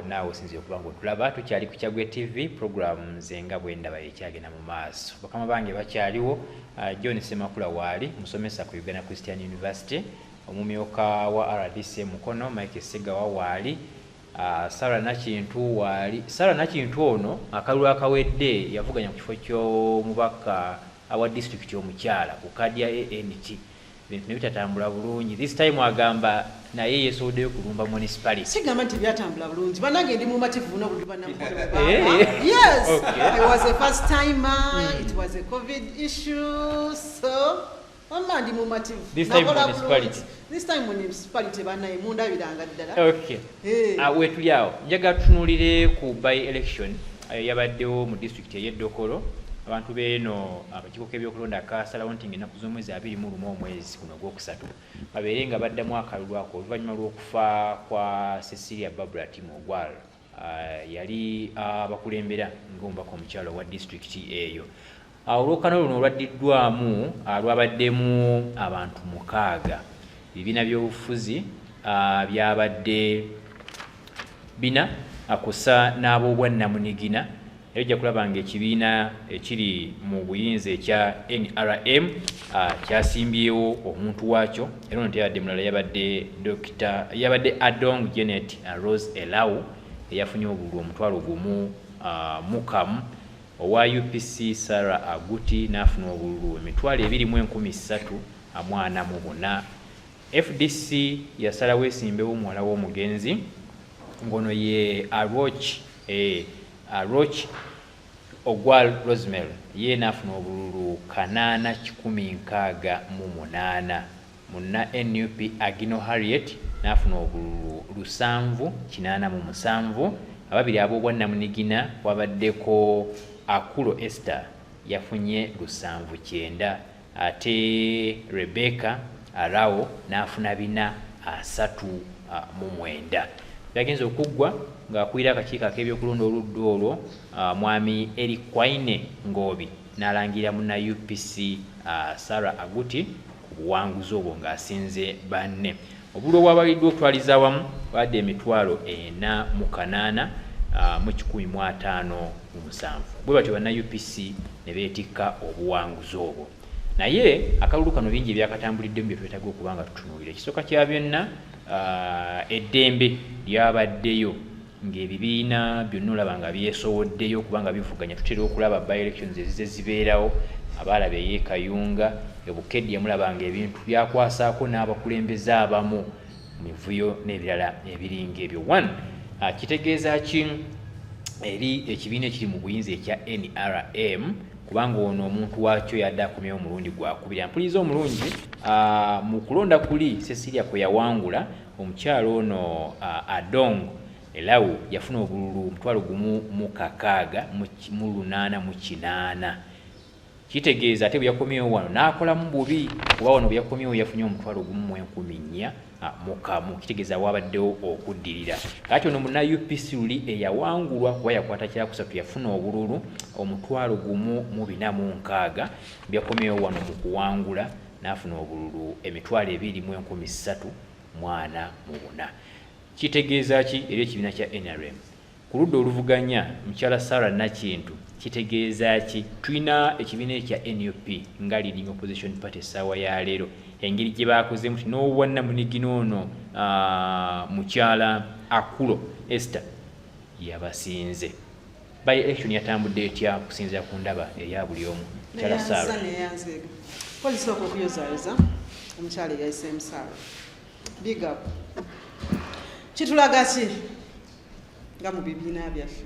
naawe osinzire okuba ng'otulaba. Tukyali ku Kyaggwe TV, programs nga bwe Ndaba ekyagenda mu maaso. Bakama bange bakyaliwo, John Ssemakula waali musomesa ku Uganda Christian University, omumyuka wa RDC Mukono Mike Ssegawa waali, Sara Nakintu waali. Sara Nakintu ono akalulu akawedde yavuganya ku kifo ky'omubaka awa disitulikiti omukyala ku kadi ya ANT. Bintu nebitatambula bulungi. This time agamba naye yeesowoddeyo kulumba municipality. Sigamba nti byatambula bulungi. Banange ndi mumativu n'obuli Yes, okay. I was a first timer. It was a COVID issue. So ndi mumativu. This time municipality. This time municipality banaye mundabiranga ddala. Okay. Wetuli awo. Njagala tutunuulire ku by election yabaddewo mu district y'e Dokolo. Abantu beeno akakiiko k'ebyokulonda kasalawo nti ng'ennaku z'omwezi 21 omwezi guno ogwokusatu babeere nga baddamu akalulu ako oluvannyuma lw'okufa kwa Cecilia Barbara Timogwal yali bakulembera ng'omubaka omukyalo wa disitulikiti eyo. Olwokano luno olwaddiddwamu lwabaddemu abantu 6. Ebibiina by'obufuzi byabadde 4 akusa n'ab'obwannamunigina. Ejja kulaba ng'ekibiina ekiri mu buyinza ekya NRM kyasimbyewo omuntu waakyo. Era ono teyabadde mulala, yabadde Adong Janet Rose Elau eyafunye obululu omutwalo gumu mu kamu. Owa UPC Sarah Aguti n'afuna obululu emitwalo 23,44. FDC yasalawo esimbewo muwala w'omugenzi ngono ye Aroch Ogwal Rosemary ye n'afuna obululu 8,168. Munna NUP Agino Harriet n'afuna obululu 7,87. Ababiri ab'obwannamunigina wabaddeko Akulo Esther yafunye 7,900. Ate Rebecca Arao n'afuna 4,39. Byagenze okuggwa ng'akulira akakiiko ak'ebyokulonda oludda olwo mwami Erikwaine Ngobi n'alangira munna UPC Sarah Aguti ku buwanguzi obwo ng'asinze banne. Obululu obwabaliddwa okutwaliza awamu bwadde emitwalo 4,157. Bwe batyo banna UPC ne beetikka obuwanguzi obwo. Naye akalulu kano bingi byakatambuliddemu bye twetaaga okuba nga tutunuulira. Ekisooka kya byonna eddembe lyabaddeyo ng'ebibiina byonna olaba nga byesowoddeyo okubanga bivuganya. Tutera okulaba by elections ezize zibeerawo, abaalaba ey'Ekayunga, ebukedde mulaba nga ebintu byakwasaako n'abakulembeze abamu mu mivuyo n'ebirala ebiringa ebyo. Kitegeeza ki eri ekibiina ekiri mu buyinza ekya NRM kubanga ono omuntu waakyo yadde akomyewo omulundi gwakubiri. Mpuliriza omulungi mu kulonda kuli Cecilia kwe yawangula omukyalo ono Adong Elau yafuna obululu 1,688. Kitegeeza ate bwe yakomyewo wano n'akolamu bubi kuba wano bwe yakomyewo yafunye 1,400 mu kamu. Kitegeeza wabaddewo okuddirira. Kati ono munna UPC luli eyawangulwa kuba yakwata kyakusatu yafuna obululu 1,406. Byakomyewo wano mu kuwangula n'afuna obululu 23,034. Kitegeeza ki eri ekibiina kya NRM ku ludda oluvuganya mukyala Sarah Nakintu? Kitegeeza ki tulina ekibiina ekya NUP nga leading opposition party essaawa ya leero engeri gye baakoze muti n'obwannamunigina ono mukyala Akulo Esther yabasinze. By election yatambudde etya kusinzira ku ndaba eya buli omu? Mukyala Sarah polisi okuyozaayoza omukyala eyayise Sarah. Big up. Kitulaga ki nga mu bibiina byaffe?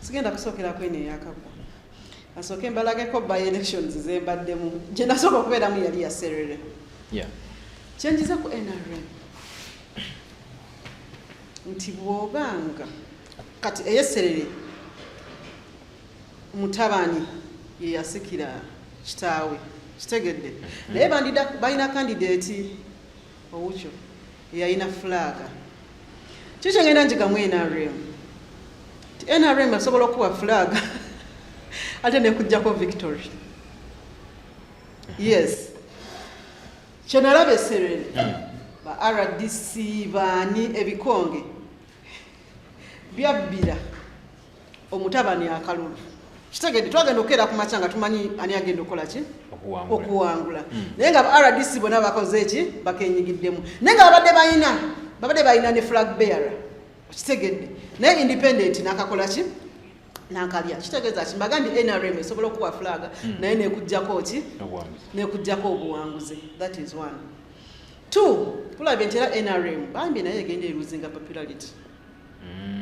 Sigenda kusookerako eno eyakagwa. Asooke mbalageko by elections zembaddemu. Gye nasooka okubeeramu yali ya Serere. Kyenjiza ku NRM nti bw'obanga kati eyeserere mutabani ye yasikira kitaawe kitegedde naye balina candidate owukyo yayina flaga. Kikyo ngenda njigamu NRM. NRM asobola okuwa flaga ate nekujjako victory. Yes. Kyenalaba Serere ba RDC baani ebikonge byabbira omutabani akalulu kitegedde twagenda okukeera ku makya nga tumanyi ani agenda okukola ki okuwangula naye nga RDC bonna bakoze ki bakenyigiddemu naye nga babadde balina ne flag bearer kitegedde naye independent n'akakola ki n'akalya kitegeeza ki mbagambye NRM esobola okuwa flag naye nekujjako ki nekujjako obuwanguzi. That is one. Two, kulabye nti era NRM bambi naye egenda eruzinga popularity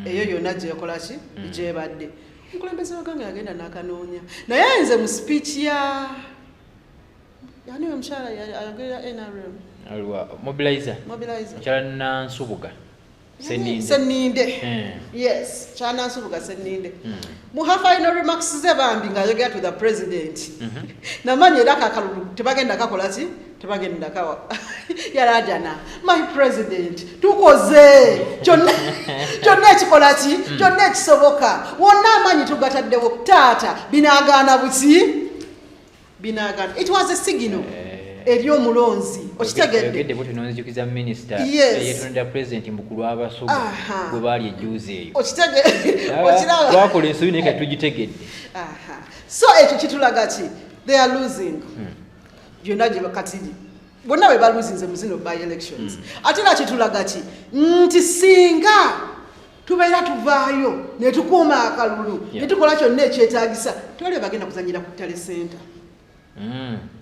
eyo yonna gyekola ki gyebadde omukulembeze wagange yagenda n'akanoonya naye nze mu speech ya yani omukyala ayogerera NRM aliwa mobilizer mukyala Nansubuga Senninde yes kyana Nansubuga Senninde muha final remarks ze bambi ng'ayogera to the president namanyi era kakalulu tebagenda kakola ki tebagenda kawa yarajana my president tukoze kyonna ekikola ki kyonna ekisoboka wonna amanyi tugataddewo taata binagaana buki binagaana. It was a signal eri omulonzi okitegedde nonzijukiza minisita yetonda president mbukulu abasoga gwe baali ejuuzi eyo twakola ensobi naye kati tugitegedde so ekyo kitulaga ki they are losing byonna gye kati bonna bwe baluzinze mu zino by elections ate era kitulaga ki nti singa tubeera tuvaayo ne tukuuma akalulu ne tukola kyonna ekyetaagisa tewali bagenda kuzanyira ku ttale center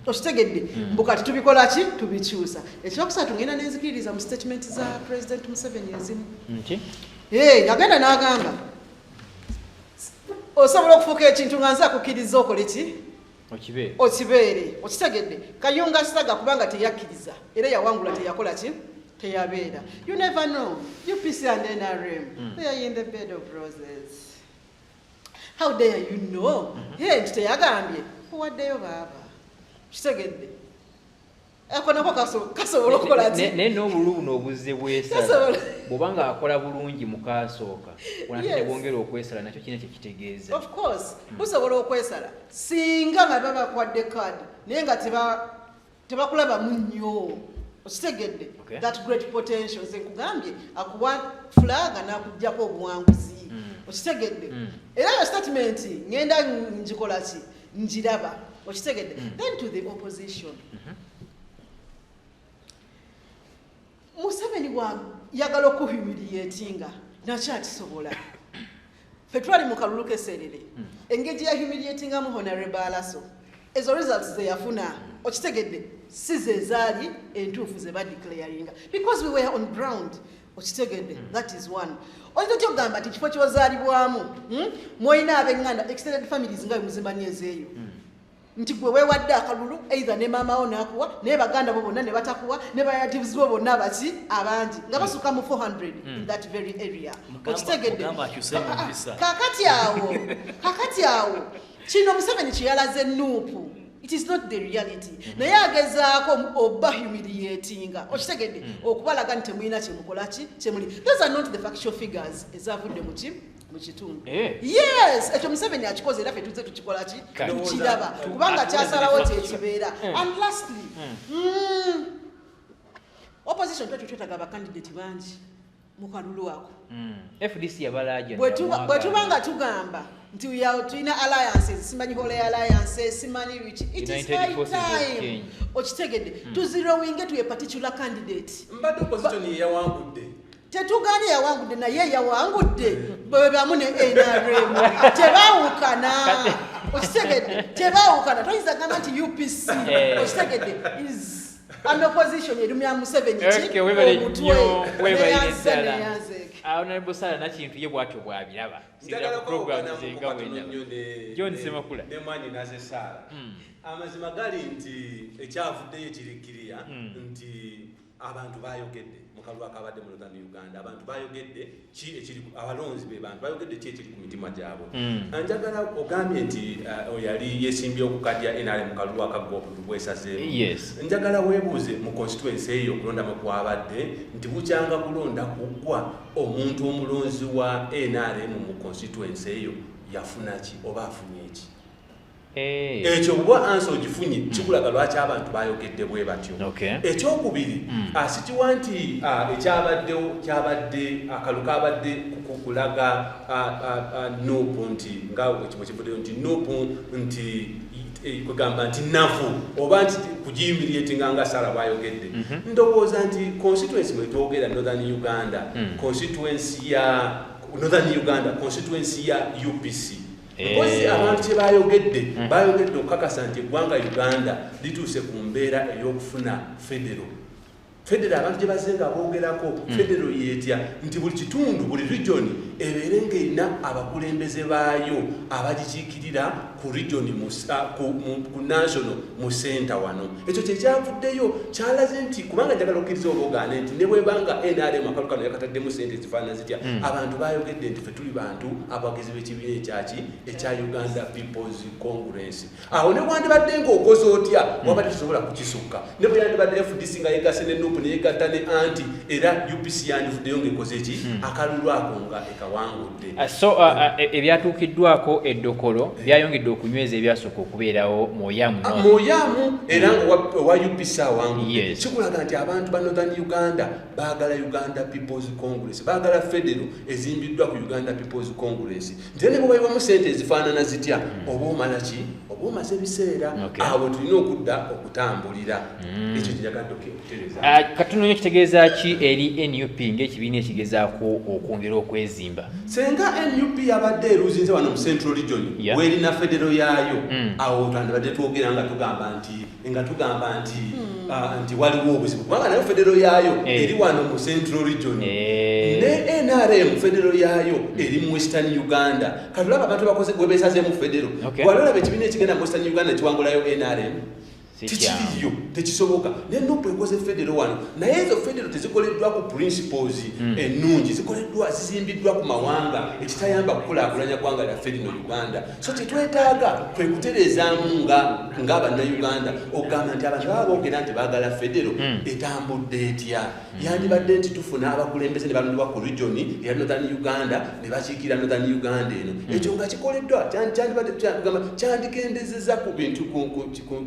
okitegedde mbukati tubikola ki tubikyusa. Ekyokusatu ngenda nenzikiririza mu statement za President Museveni ezimu yagenda n'agamba osobola okufuuka ekintu nga nza kukkiriza okole ki okibeere okitegedde Kayunga Saga kubanga teyakkiriza era yawangula teyakola ki teyabeera. You never know. UPC and NRM they are in the bed of roses. How dare you know nti teyagambye owaddeyo baaba kitegedde ekonako kasobola okukola ki naye n'obululu buno obuzze bwesala bw'obanga akola bulungi mu kaasooka onate bwongera okwesala nakyo kirina kyekitegeeza. Of course busobola okwesala singa nga babakwadde kaadi naye nga tebakulabamu nnyo okitegedde that great potential nze nkugambye akuwa fulaga n'akuggyako obuwanguzi okitegedde era yo statement ngenda ngikola ki njiraba okitegedde. Then to the opposition Museveni wa yagala okuhumiliatinga nakyakisobola ffe twali mu kalulu k'esserere engeri ya humiliatinga mu Honorable Alaso ezo results ze yafuna okitegedde si ze zaali entuufu ze badeclaringa because we were on ground okitegedde. That is one. Oyinza kyogamba nti kifo kyozaalibwamu mwolina ab'eŋŋanda extended families nga muzimanyi ezeeyo nti gwe weewadde akalulu either ne maama wo n'akuwa naye baganda bo bonna ne batakuwa ne relatives bo bonna baki abangi nga basuka mu 400 in that very area okitegedde. kakati awo kino Museveni kye yalaze NUP it is not the reality naye agezaako oba humiliatinga okitegedde okubalaga nti temulina kyemukola ki kyemuli. Those are not the factual figures ezavudde mu kitundu. Yes ekyo Museveni akikoze era ffe tuzze tukikola ki tukiraba kubanga kyasalawo kyekibeera. And lastly opposition twetutaga abakandidate bangi mu kalulu ako FDC yabalaja bwe tubanga tugamba nti tulina alliances simanyi hole alliances simanyi which it is high time okitegedde tuzirowinge tuye particular candidate mbadde opposition yeyawangudde tetuganye yawangudde naye yawangudde bebamu ne NRM tebawukana okitegedde tebawukana toyinza gamba nti UPC okitegedde is an opposition erumya Museveni omutwe Honorable Sara Nakintu ye bwatyo bwabiraba njagala program zenga wenda John Semakula ne mwanyi naze Sara amazima gali nti ekyavuddeyo kirikiriya nti abantu bayogedde mukalwa akabadde mu Northern Uganda abantu bayogedde ki ekiri abalonzi be bantu bayogedde ki ekiri ku mitima gyabo njagala ogambye nti oyali yesimbye okukadya NRM mukalwa akagwa bwesazeemu njagala weebuuze mu constituency eyo okulonda mu kwabadde nti bukyanga kulonda kuggwa omuntu omulonzi wa NRM mu constituency eyo yafuna ki oba afunye ki ekyo bwa answer ogifunye kikulaga lwaki abantu bayogedde bwe batyo. Ekyokubiri asitiwa nti kyabadde akalu kabadde kukulaga NUP nti nga ekibudde nti NUP nti kugamba nti nafu oba nti kugiyimiriyetinga nga Sara bwayogedde. Ndowooza nti constituency mwe twogera Northern Uganda, constituency ya UPC. Because abantu kye bayogedde okukakasa nti eggwanga Uganda lituuse ku mbeera ey'okufuna federal abantu gye bazenga boogerako federal yeetya nti buli kitundu buli region ebeere ng'erina abakulembeze baayo abagikiikirira ku region ku national mu center wano. Ekyo kyekyavuddeyo kyalaze nti kubanga njagala okkiriza obogaane nti ne bwebanga NRM akalu kano yakataddemu sente zifaanana zitya abantu bayogedde nti ffe tuli bantu abawagizi b'ekibiina ekya Uganda People's Congress. Awo ne bwandibadde ng'okoze otya wabadde tusobola kukisukka ne bwe yandibadde FDC nga yeegase ne NUP ne yeegatta ne anti era UPC yandivuddeyo ng'ekoze ki akalulu ako nga ekawangudde. So ebyatuukiddwako eddokolo byayongedde okunyweza ebyasooka okubeerawo moyamu era wa UPC awangudde. Kikulaga nti abantu ba Northern Uganda baagala Uganda People's Congress, baagala federal ezimbiddwa ku Uganda People's Congress. Nti ne bwebayiwamu sente ezifaanana zitya oba omala ki oba omaze ebiseera awo tulina okudda okutambulira. Ekyo kyagadde okutereeza. Katuno kitegeeza ki eri NUP ng'ekibiina ekigezaako okwongera okwezimba? Senga NUP yabadde eruzinze wano mu Central Region weerina federal yaayo awo twandibadde twogera nga tugamba nti waliwo obuzibu kubanga nayo federal yaayo eri wano mu Central Region ne NRM federal yaayo eri mu Western Uganda. Katulaba abantu bakoze bwebeesazeemu federal walolaba ekibiina ekigenda mu Western Uganda ekiwangulayo NRM tikiriyo tekisoboka. Ne NUP ekoze federal wano naye ezo federal tezikoleddwa ku principles ennungi, zizimbiddwa ku mawanga ekitayamba kukulaakulanya ggwanga lyaffe lino Uganda. So kyetwetaaga kwe kutereezaamu nga bannayuganda okugamba nti abantu baba boogera nti baagala federal etambudde etya. Yandibadde nti tufuna abakulembeze ne balondebwa ku region eya Northern Uganda ne bakiikirira Northern Uganda eno. Ekyo nga kikoleddwa kyandikendezeza ku bintu ku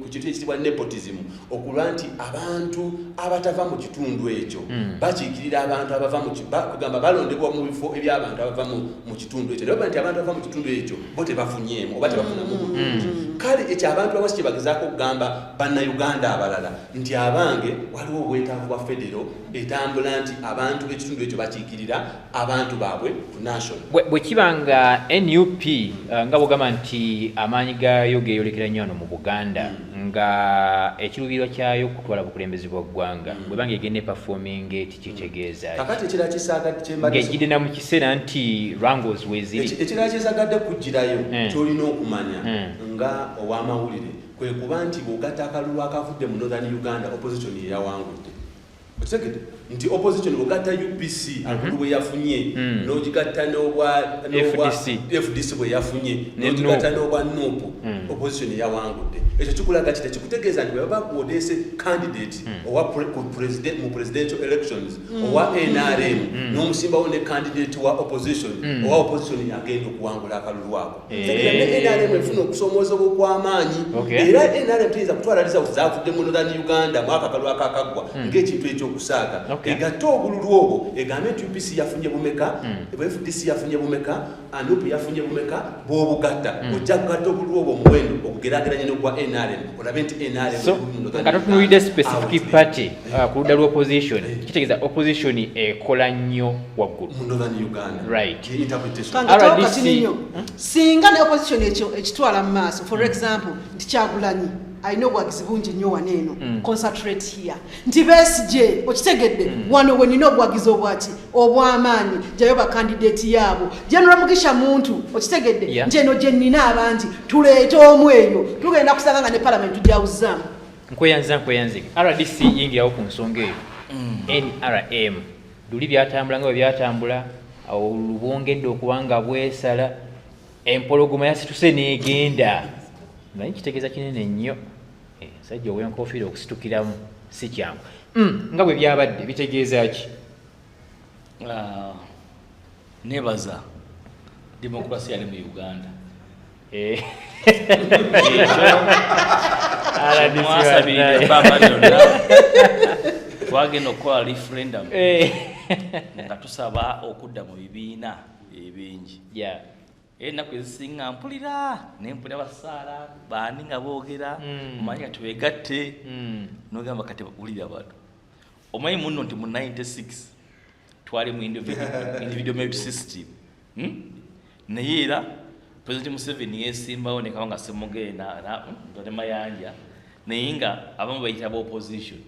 kitu ekitibwa nepotism okulwa nti abantu abatava mu kitundu ekyo bakiikirira abantu abava kugamba balondebwa mu bifo eby'abantu abava mu kitundu ekyo. Naye nti abantu abava mu kitundu ekyo bo tebafunyeemu oba tebafunamu bulungi. Kale ekyo abantu abasi kye bagezaako okugamba bannayuganda abalala nti abange waliwo obwetaavu bwa federal etambula nti abantu b'ekitundu ekyo bakiikirira abantu baabwe ku national. Bwe kiba nga NUP nga bwogamba nti amaanyi gaayo geeyolekera nnyo wano mu Buganda nga ekiruubirirwa kyayo kutwala bukulembeze bwa ggwanga bwebanga egenda performing tikitegeeza kakati ekirala kisaagadde ng'egidde na mu kiseera nti wrangles weeziri ekirala kisaagadde kugirayo kyolina okumanya nga ow'amawulire kwe kuba nti bw'ogatta akalulu akavudde mu Northern Uganda opposition yeyawangudde. Okitegedde nti opposition bw'ogatta UPC akalulu bwe yafunye n'ogigatta n'obwa FDC bwe yafunye n'ogigatta n'obwa NUP opposition yeyawangudde. Ekyo kikulaga kiti kikutegeeza nti bwe baba kuodeese candidate mu presidential elections owa NRM n'omusimbawo ne candidate wa opposition owa opposition yagenda okuwangula akalulu ako. Ne NRM efuna okusomooza okw'amaanyi era NRM teyinza kutwalaliza zavudde mu Northern Uganda mwaka akalulu akakaggwa ng'ekintu ekyokusaaga. Egatte obululu obwo egambe nti UPC yafunye bumeka, FDC yafunye bumeka, NUP yafunye bumeka, bw'obugatta ojja kugatta obululu obwo muwendo okugeraageranya n'ogwa NRM olabe nti NRM. So katutunuulidde specific party ku ludda lw'opposition kitegeeza opposition ekola nnyo waggulu mu Northern Uganda. Right. RDC singa ne opposition ekitwala mu maaso for example nti Kyagulanyi alina obwagizi bungi nnyo wano eno concentrate here nti Besigye okitegedde wano we nina obwagizi obwaki obw'amaanyi jayo bakandidate yaabo General Mugisha muntu okitegedde nti eno gye nnina abangi tuleete omu eyo tugenda kusanga nga ne palamenti gyawuzaamu. Nkweyanze RDC yingirawo ku nsonga eyo NRM luli byatambula nga bwe byatambula awo lubongedde okuba nga bwesala empologoma yasituse n'egenda naye kitegeeza kinene nnyo sajja ow'enkofiira okusitukiramu si kyangu nga bwe byabadde bitegeeza ki? Nebaza demokrasi yali mu Uganda twagenda okukola referendum nga tusaba okudda mu bibiina ebingi ennaku ezisinga mpulira nempulira basaala baani nga boogera omanyi nga twegatte nogamba kati wulira bantu omanyi muno nti mu 96 twali mu individual merit system naye era President Museveni yesimbawo ne kabanga semugenda ntote mayanja naye nga abamu bayita ba opposition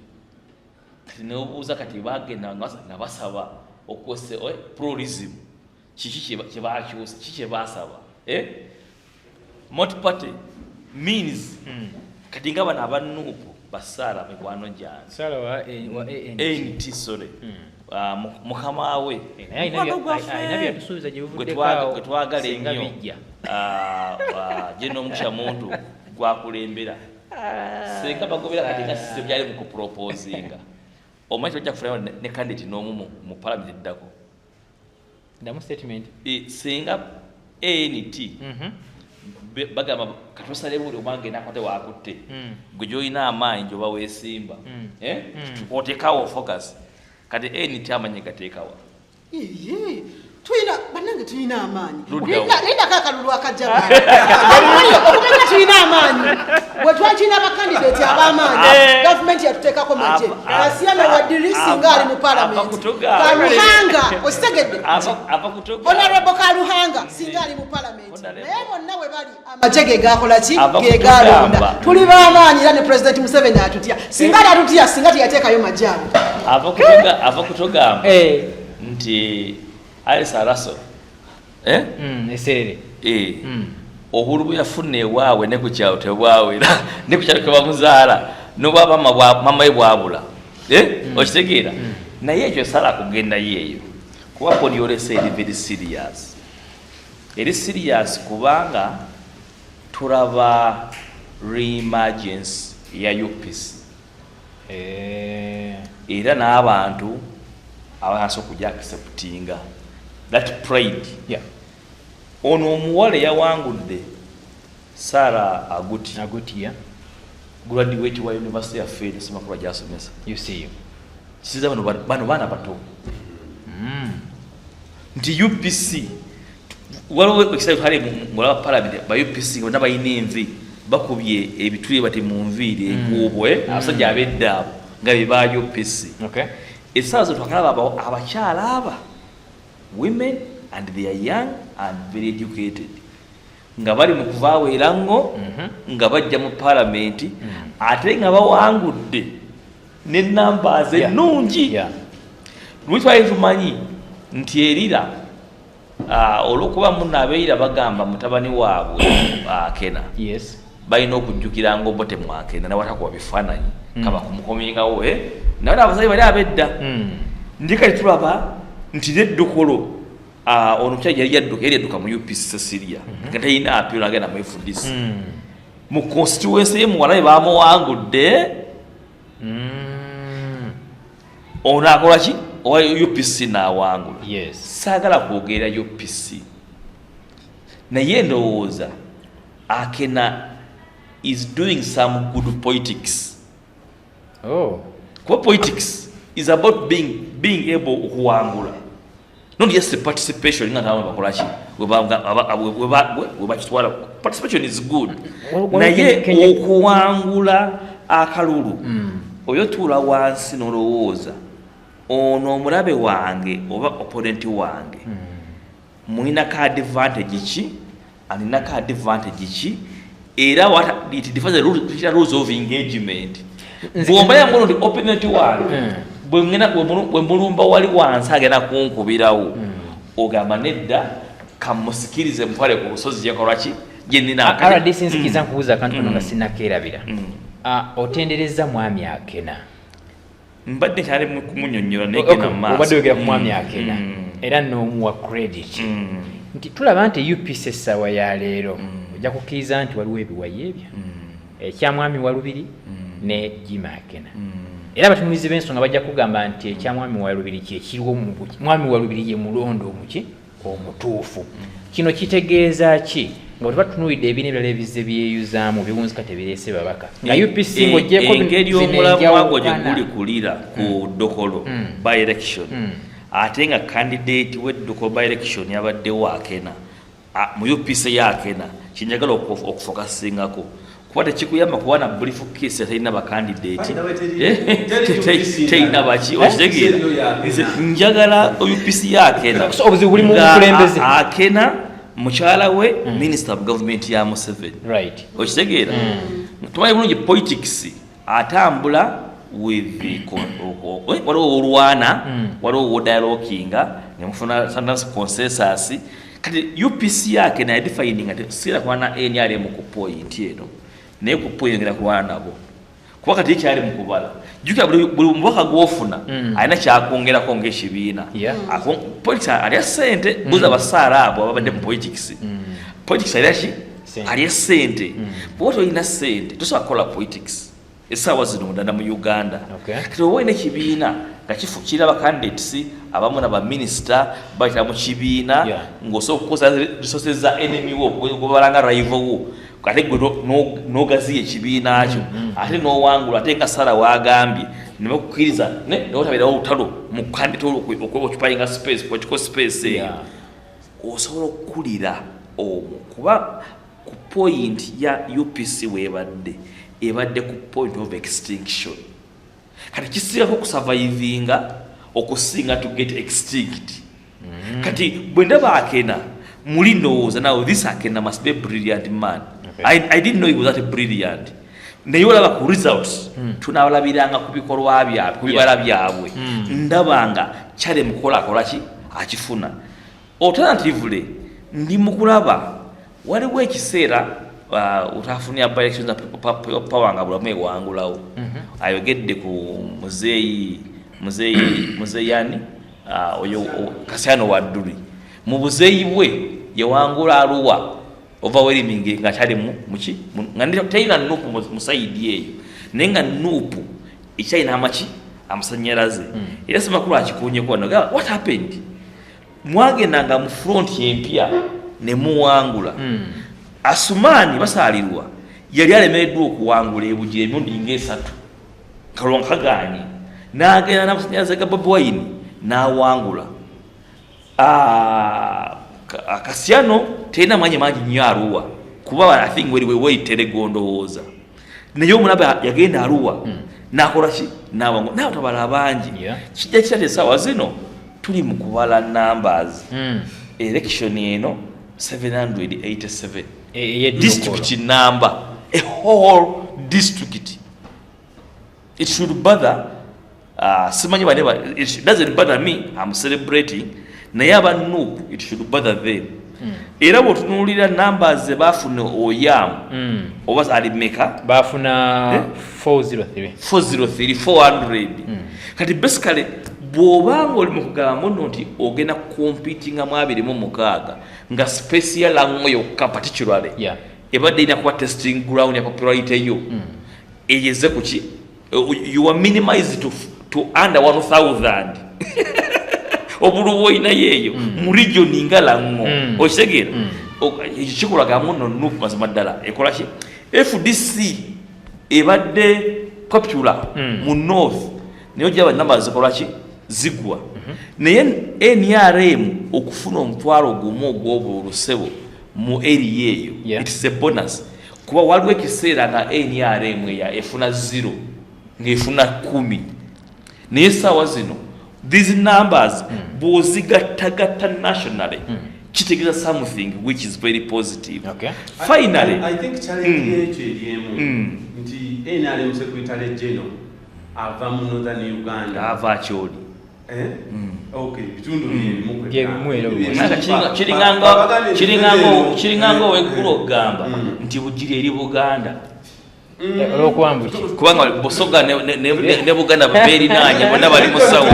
kati neobuuza kati bagenda nga basaba okwose pluralism kiki kyebakyusa kiki kyebasaba multi-party means kati nga bano aba NUP basaala mikwano gyange ANT sorry mukama we gwetwagala ennyo gye n'omusha muntu gwakulembera senga bagobera kati nga sisem byali mukuproposinga omanyi bajja kufuna ne candidate n'omu mu parliament eddako ndamu statement senga ANT bagamba katusale buli omange nakwate wakutte gwe gyolina amaanyi gyoba weesimba otekawo focus kati ANT amanyi gateekawa tuyina bannange tuyina amaanyi linda kakalulu akajja okumanya tuyina amaanyi bwe twakina abakandidate ab'amaanyi gavumenti yatuteekako magye asiyana wadirisi ngaali mu palamenti kaluhanga okitegedde honorable kaluhanga singaali mu palamenti naye bonna bwe bali amagye ge gakola ki ge galonda tuli b'amaanyi era ne president Museveni atutya singaali atutya singa teyateekayo magye ago ava kutogamba nti Alisa Russell eserere obulu bwe yafuna ewaabwe ne ku kyalo tebwawera ne ku kyalo kebamuzaala n'obwaba mama we bwabula okitegeera naye ekyo sala kugendayo eyo kuba polyolesa eri very serious eri serious kubanga tulaba re-emergence ya UPC era n'abantu abaso kujja acceptinga that pride ono omuwala yawangudde Sarah Aguti graduate wa University ya Fed Semakula gyasomesa you see kisiza bano baana bato nti UPC waliwo ekisaawe hali mulaba parliament ba UPC nga bayina envi bakubye ebituli bati mu nviiri enkuubwe abasajja ab'edda abo nga be ba UPC esaazo twakalaba abakyala aba women and they are young and very educated nga bali mu kuvaaweerango nga bajja mu palamenti ate nga bawangudde n'ennamba ennungi lwe twali tumanyi nti erira olw'okuba munno abeeyira bagamba mutabani waabwe akena balina okujjukiranga obote mwakena nawatakuba bifaananyi kaba kumukomingawo naye abasajja bali ab'edda ndi kati tulaba nti n'eddokolo omukyala yali yadduka mu UPC Cecilia nga talina apiro agenda mu FDC mu constituency ye muwala we bamuwangudde ono akola ki owa UPC n'awangula saagala kwogera UPC naye ndowooza akena is doing some good politics kuba politics is about being able okuwangula not just the participation nga ntawe bakolaki webakitwala participation is good naye okuwangula akalulu oyo tuula wansi n'olowooza ono omulabe wange oba opponent wange mulina ka advantage ki alina ka advantage ki era what it defines the rules of engagement bwomba yangono ndi opponent wange bwe mulumba wali wansi agenda kunkubirawo ogamba nedda kamusikirize mutwale ku lusozi yakolwa ki gyenina RDC nzikiza nkubuuza akantu kano nga sinnakeerabira otendereza mwami akena mbadde kyali kumunyonnyola obadde oyogera ku mwami akena era n'omuwa credit nti tulaba nti UPC essaawa ya leero ojja kukkiriza nti waliwo ebiwayi ebyo ekyamwami Walubiri ne Jima Akena era abatunulizi b'ensonga bajja kugamba nti ekyamwami Walubiri kyekiriwo mwami Walubiri ye mulondo omuki omutuufu kino kitegeeza ki nga tebatunuulidde ebibiina ebirala ebize byeyuzaamu biwunzika tebireese babaka nga UPC ng'oggyeko engeri omulamu gwo gye guli kulira ku Dokolo by election ate nga candidate w'Edokolo by election yabaddewo akena mu UPC yakena kinjagala okufokasingako kuba tekikuyamba kuba na brief case talina bakandidate talina baki okitegeera njagala UPC yakena obuzibu buli mu bukulembeze akena mukyala we minister of government ya Museveni right okitegeera tumanyi bulungi politics atambula with the waliwo olwana waliwo dialoginga nemufuna sometimes consensus kati UPC yake na defining ati sira kwana NRM ku point eno naye ku point ngera kwana nabo kuba kati kyali mukubala juka buli mubaka gwofuna alina kyakongera konge ekibiina politics ali sente buza basara abo ababadde mu politics politics ali sente boto ina sente tosobola kukola politics essaawa zino mudanda mu Uganda kati oba olina ekibiina nga kifukira bacandidates abamu nabaminisita bayita mu kibiina ng'osobola okukozesa resources za enemy wo gobalanga rival wo ate gwe n'ogaziya ekibiina kyo ate n'owangula ate nga Sara waagambye ne bakukkiriza ne otabeerawo olutalo mu candidate okupayinga space political space eyo osobola okukulira omwo kuba ku point ya UPC weebadde ebadde ku point of extinction kati kisingako kusurvivinga okusinga to get extinct kati bwe ndaba akena muli ndowooza now this akena must be a brilliant man I didn't know he was that brilliant naye olaba ku results tunawalabiranga ku bikolwa byabwe ku bibala byabwe ndabanga kyale mukolakola ki akifuna alternatively ndi mukulaba waliwo ekiseera utafunia by elections power nga bulamu ewangulawo ayogedde ku muzeeyi yani oyo Kasiyano Wadduli mu buzeeyi bwe yewangula Arua overwhelming nga kyali muki nga tayina NUP mu saidi eyo naye nga NUP ekyalina amaki amasanyalaze era semakulu akikunyeko naga what happened mwagendanga mu front empya ne muwangula Asumani basalirwa yali alemeddwa okuwangula ebujire emirundi ng'esatu kalonga kaganye n'agenda n'amasanyalaze ga Bobi Wine n'awangula Kasiyano tena manyi nnyo Arua kuba I think we waited gondowooza naye omulaba yagenda Arua n'akola ki n'awangula n'abatabala abangi kijja kitate essaawa zino tuli mu kubala numbers election eno 787 district number a whole district it should bother simanyi baneba it doesn't bother me I'm celebrating naye aba NUP it should bother them era bwotunuulira numbers ze bafuna oyamu oba alimeka bafuna 400 kati basically bw'obanga oli mu kugamba muno nti ogenda competinga mu 26 nga space ya Lang'o yokka particularly ebadde ina kuba testing ground ya popularity yo eyeze kuki you are minimized to under 1000 obuluwo ina yeyo mu region nga Lang'o okitegeera ekikulaga muno NUP mazima ddala ekola ki FDC ebadde popular mu north naye ojja numbers zikola ki zigwa naye NRM okufuna omutwalo gumu ogw'obulusebo mu area eyo it's a bonus kuba waliwo ekiseera nga NRM eya efuna 0 ng'efuna 10 naye essaawa zino these numbers bw'ozigattagatta nationally kitegeeza something which is very positive finally I think challenge ekyo eriemu nti NRM Secretary General ava mu Northern Uganda ava kyoli okay bitundu bye kiringanga ow'eggulu okugamba nti bugiri eri Buganda olwokuwambuki kubanga Busoga ne Buganda beerinaanye bonna bali mu sawo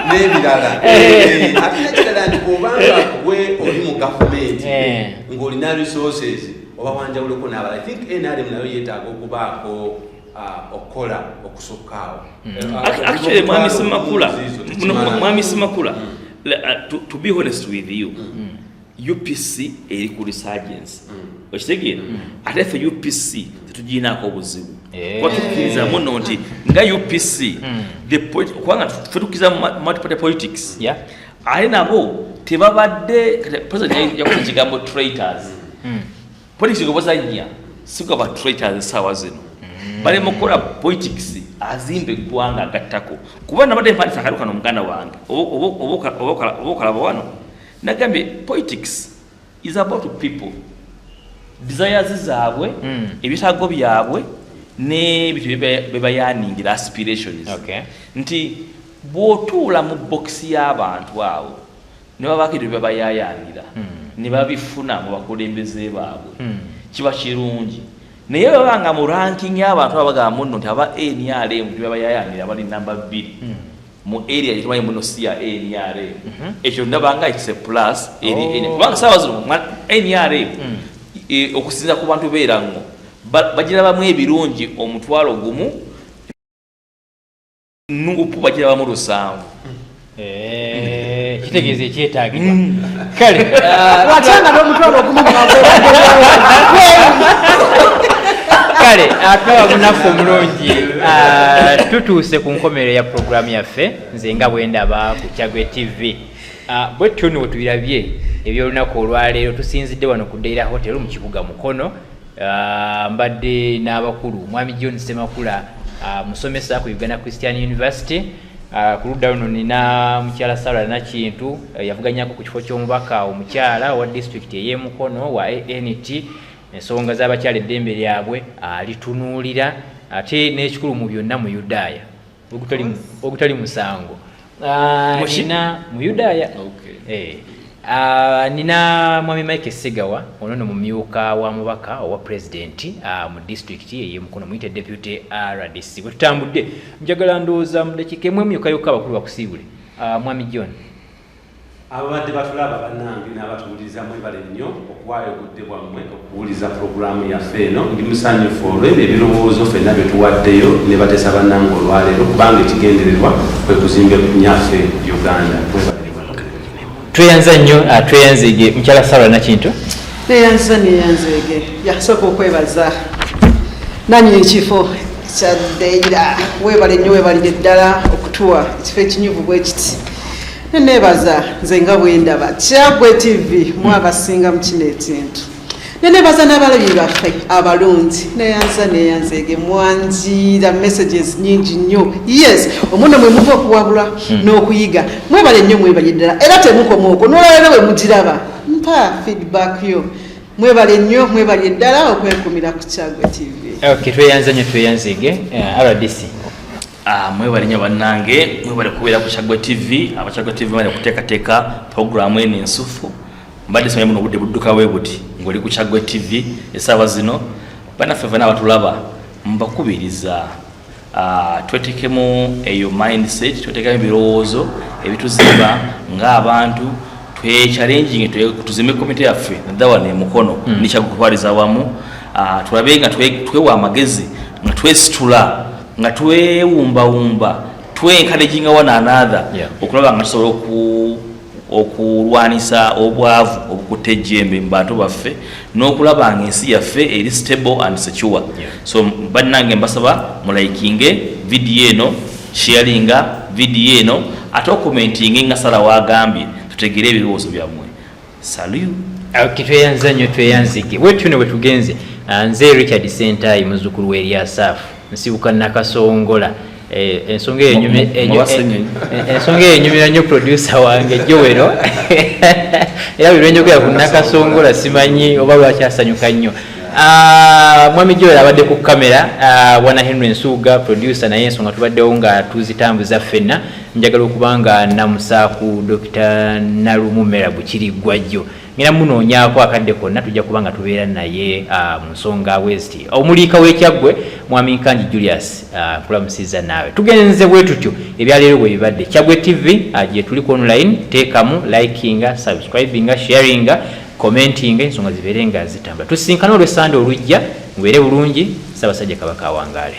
n'ebirala ate nekirala nti bw'obanga gwe oli mu gavumenti ng'olina resources oba wanjawuleko n'abala I think NRM nayo yeetaaga okubaako okukola okusukkaawo actually mwami Semakula to be honest with you, UPC eri ku resurgence. Okitegeera? Ate ffe UPC tetuginaako obuzibu. Kuba tukkiriza muno nti nga UPC kubanga ffe tukkiriza multiparty politics. Ate nabo tebabadde president yakoze ekigambo traitors. Politics gobazannya si gaba traitors essaawa zino. Bali mu kukola politics azimba eggwanga agattako. Kuba nabadde mpandisa akalu kano muganda wange obokalaba wano. Nagambye politics is about people. Desires zaabwe, ebitaago byabwe, n'ebintu bye bayaningira aspirations. Nti bw'otuula mu bokisi y'abantu awo ne babaako ebyo bye bayayanira ne babifuna mu bakulembeze baabwe kiba kirungi. Naye babanga mu ranking y'abantu abagamba muno nti aba NRM bye bayayanira bali namba 2 mu area yitumanyi muno si ya NRM. Ekyo ndabanga it's a plus kubanga saawa zino NRM okusinza ku bantu beerango bagira bamu ebirungi omutwalo gumu NUP bagira bamu 7. Kitegeeza ekyetaagibwa. Kale watanga n'omutwalo ogumu kale atwala munafu omulungi tutuuse ku nkomerero ya programu yaffe nze nga bwe ndaba ku Kyaggwe TV. Bwe tuno tubirabye ebyolunaku olwaleero tusinzidde wano ku Deira Hotel mu kibuga Mukono. Mbadde n'abakulu Mwami John Ssemakula musomesa ku Uganda Christian University. Ku ludda luno nina mukyala Sarah Nakintu yavuganyako ku kifo ky'omubaka omukyala wa disitulikiti ey'e Mukono wa NT. Ensonga z'abakyala eddembe lyabwe alitunuulira ate n'ekikulu mu byonna mu Yudaaya ogutali musango. Nina mu Yudaaya nina Mwami Mike Ssegawa ono no mumyuka wa mubaka owa president mu district ey'e Mukono muyite deputy RDC. Bwe tutambudde njagala ndowooza mu dakiika emu emyuka yokka abakulu bakusiibule. Mwami John, ababadde batulaba bannange n'abatuwuliriza mwebale nnyo okuwaayo obudde bwammwe okuwuliza pulogulaamu yaffe eno. Ndi musanyufu olw'ebyo ebirowoozo ffenna bye tuwaddeyo ne bateesa bannange olwaleero kubanga ekigendererwa kwe kuzimba ekunyaffe Uganda. Tweyanza nnyo tweyanzige mukyala Sarah Nakintu. neyanzege yasooka okwebaza nanyi ekifo kya Deira weebale nnyo weebalire ddala okutuwa ekifo ekinyuvu bwe kiti. Nenebaza nze nga bwe ndaba Kyaggwe TV mwagasinga mu kino ekintu. Nenebaza n'abalabi baffe abalungi neyanzege mwanjira messages nyingi nnyo. Yes, omuno mwe muva okuwabula n'okuyiga mwebale nnyo mwebale ddala era temukomaoko n'olwaleero bwe mugiraba mpa feedback yo. Mwebale nnyo mwebale ddala okwekumira ku Kyaggwe TV. Tweyanza nnyo tweyanzige RDC. Mwebale nnyo bannange mwebale kubeera ku Kyaggwe TV. Kyaggwe TV bali kuteekateeka programu eno ensufu. Mbadde simanyi muno obudde budduka bwe buti ng'oli ku Kyaggwe TV essaawa zino. Bannaffe ffenna abatulaba mbakubiriza twetekemu eyo mindset, twetekemu ebirowoozo ebituzimba ng'abantu, challenging tuzime komite yaffe Ndaba ne Mukono nikyakutwaliza wamu. Tulabe nga twewa amagezi nga twesitula nga twewumbawumba twencouraginga one another okulaba nga tusobola okulwanisa obwavu obukutte ejjembe mu bantu baffe n'okulaba nga ensi yaffe eri stable and secure. So bannange mbasaba mulaikinge video eno, sharinga video eno, ate commentinge nga Sara wagambye tutegere ebirowoozo byammwe. Salut. Tweyanza nnyo tweyanzike. Bwe bwe tugenze nze Richard Ssentaayi muzzukulu w'Eryasafu nsibuka Nakasongola. Ensonga enyumira nnyo producer wange Jowero era bwe njogera ku Nakasongola simanyi oba lwakyasanyuka nnyo. Mwami Jowero abadde ku kamera, Bwana Henry Nsuuga producer naye ensonga tubaddewo nga tuzitambuza ffenna. Njagala okubanga namusaaku Dr. Nalumumera Bukiriggwajjo ngera munoonyaako akadde konna tujja kubanga tubeera naye mu nsonga West. Omuliika w'Ekyaggwe Mwami Nkanji Julius kulamusiza naawe. Tugenze bwe tutyo ebyaleero bwe bibadde. Kyaggwe TV gye tuliko online, teekamu likinga, subscribinga, sharinga, commentinga, ensonga zibeere nga zitambula. Tusinkana olw'Essande olujja mubeere bulungi. Ssaabasajja Kabaka awangaale.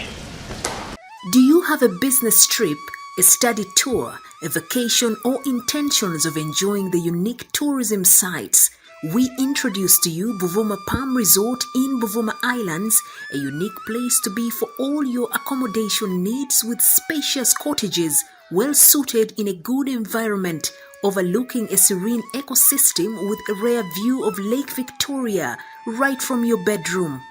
Do you have a business trip, a study tour, a vacation, or intentions of enjoying the unique tourism sites, we introduce to you Buvuma Palm Resort in Buvuma Islands, a unique place to be for all your accommodation needs with spacious cottages, well suited in a good environment, overlooking a serene ecosystem with a rare view of Lake Victoria right from your bedroom.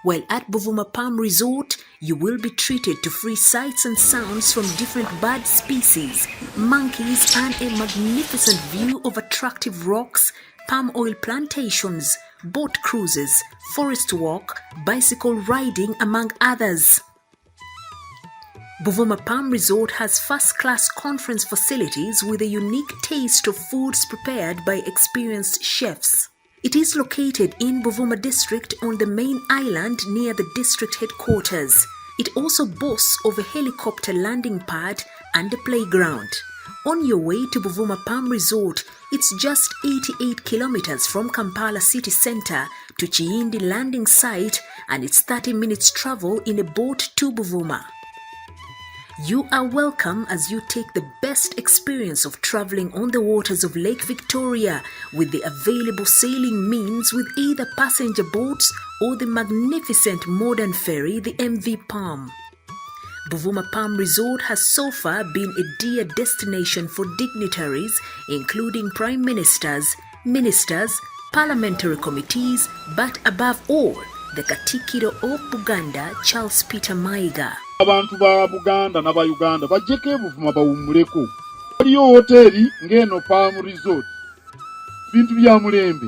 While at Buvuma Palm Resort, you will be treated to free sights and sounds from different bird species, monkeys, and a magnificent view of attractive rocks, palm oil plantations, boat cruises, forest walk, bicycle riding, among others. Buvuma Palm Resort has first-class conference facilities with a unique taste of foods prepared by experienced chefs. It is located in Buvuma district on the main island near the district headquarters. It also boasts of a helicopter landing pad and a playground. On your way to Buvuma Palm Resort, it's just 88 kilometers from Kampala city centre to Chiindi landing site, and it's 30 minutes travel in a boat to Buvuma. You are welcome as you take the best experience of traveling on the waters of Lake Victoria with the available sailing means with either passenger boats or the magnificent modern ferry, the MV Palm. Buvuma Palm Resort has so far been a dear destination for dignitaries, including prime ministers, ministers, parliamentary committees, but above all, the Katikiro of Buganda, Charles Peter Mayiga. Abantu ba Buganda na ba Uganda bajjeko Buvuma bawummuleko. Waliyo hoteri ng'eno Palm Resort. Bintu bya mulembe.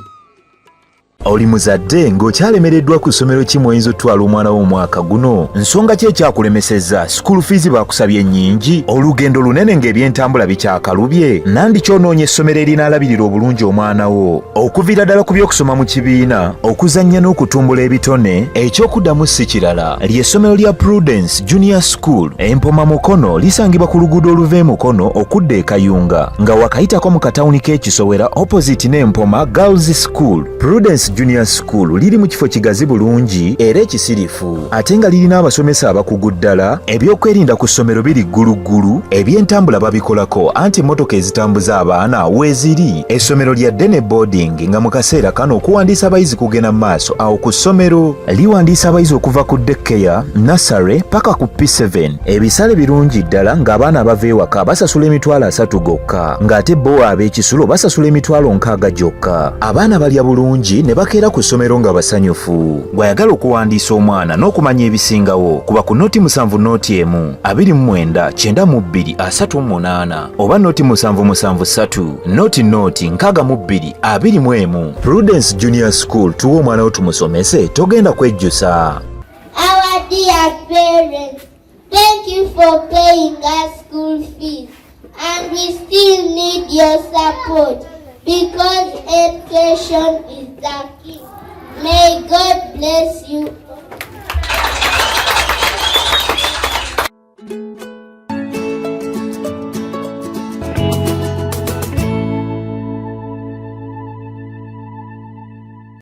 Oli muzadde ng'okyalemereddwa ku ssomero ki mw'oyinza otwala omwana wo omwaka guno? Nsonga ki ekyakulemesezza? School fees bakusabye nnyingi? Olugendo lunene ng'ebyentambula bikyakalubye? Nandi ky'onoonya essomero erinaalabirira obulungi omwana wo? Okuviira ddala ku by'okusoma mu kibiina, okuzannya n'okutumbula ebitone, ekyokuddamu si kirala. Ly'essomero lya Prudence Junior School, Empoma Mukono, lisangibwa ku luguudo oluva e Mukono okudda e Kayunga, nga wakayitako mu katawuni k'Ekisowera opposite n'Empoma Girls School. Prudence Junior School liri mu kifo kigazi bulungi era ekisirifu, ate nga lirina abasomesa abakugu ddala, ebyokwerinda ku ssomero biri gguluggulu, ebyentambula babikolako anti emmotoka ezitambuza abaana weeziri. Essomero lya ddene boarding nga mu kaseera kano okuwandiisa abayizi kugenda mu maaso awo ku ssomero. Liwandiisa abayizi okuva ku daycare, nursery paka ku P7. Ebisale birungi ddala ng'abaana abava ewaka basasula emitwalo 3 gokka, ng'ate bo ab'ekisulo basasula emitwalo 6 gyokka. Abaana balya bulungi ne bakeera ku ssomero nga basanyufu. Bw'ayagala okuwandiisa omwana n'okumanya ebisingawo, kuba ku noti 7 noti 1 29 92 38 oba noti 773 noti 62 21. Prudence Junior School, tuwa omwana wo tumusomese, togenda kwejjusa. Our dear parents, thank you for paying us school fees, and we still need your support because education is the key. May God bless you